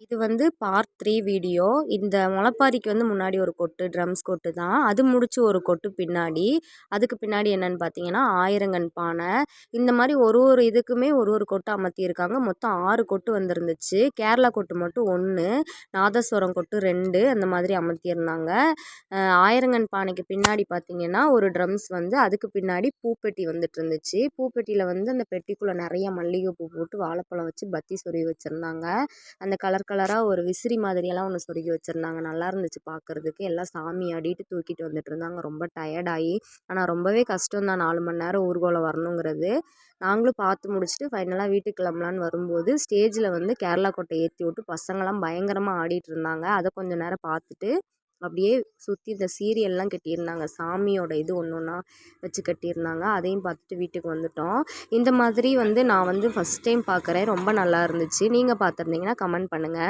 இது வந்து part 3 video. இந்த முளைப்பாரிக்கு வந்து முன்னாடி ஒரு கொட்டு, ட்ரம்ஸ் கொட்டு தான். அது முடிச்சு ஒரு கொட்டு பின்னாடி. அதுக்கு பின்னாடி என்னன்னு பார்த்தீங்கன்னா, ஆயிரங்கன் பானை. இந்த மாரி ஒரு இதுக்குமே ஒரு கொட்டு அமர்த்தியிருக்காங்க. மொத்தம் 6 கொட்டு வந்திருந்துச்சு. கேரளா கொட்டு மட்டும் 1, நாதஸ்வரம் கொட்டு 2 அந்த மாதிரி அமர்த்தியிருந்தாங்க. ஆயிரங்கன் பானைக்கு பின்னாடி பார்த்தீங்கன்னா, ஒரு ட்ரம்ஸ் வந்து அதுக்கு பின்னாடி பூப்பெட்டி வந்துட்டுருந்துச்சு. பூப்பெட்டியில வந்து அந்த பெட்டிக்குள்ள நெறைய மல்லிகைப்பூ போட்டு வாழைப்பழம் வச்சு பத்தி சொருவி வச்சிருந்தாங்க. அந்த கலர் கலரா ஒரு விசிறி மாதிரியெல்லாம் ஒன்று சொருகி வச்சுருந்தாங்க. நல்லா இருந்துச்சு பார்க்குறதுக்கு. எல்லாம் சாமி ஆடிட்டு தூக்கிட்டு வந்துட்டு இருந்தாங்க. ரொம்ப டயர்டாகி. ஆனால் ரொம்பவே கஷ்டம் தான் 4 மணி நேரம் ஊர்வலம் வரணுங்கிறது. நாங்களும் பார்த்து முடிச்சுட்டு ஃபைனலாக வீட்டுக்கு கிளம்பலான்னு வரும்போது ஸ்டேஜில் வந்து கேரளா கொட்டை ஏற்றி விட்டு பசங்களாம் பயங்கரமாக ஆடிட்டு இருந்தாங்க. அதை கொஞ்சம் நேரம் பார்த்துட்டு அப்படியே சுற்றி இந்த சீரியல்லாம் கட்டியிருந்தாங்க. சாமியோட இது ஒன்று ஒன்றா வச்சு கட்டியிருந்தாங்க. அதையும் பார்த்துட்டு வீட்டுக்கு வந்துட்டோம். இந்த மாதிரி வந்து நான் வந்து ஃபஸ்ட் டைம் பார்க்குறேன். ரொம்ப நல்லா இருந்துச்சு. நீங்கள் பார்த்துருந்தீங்கன்னா கமெண்ட் பண்ணுங்கள்.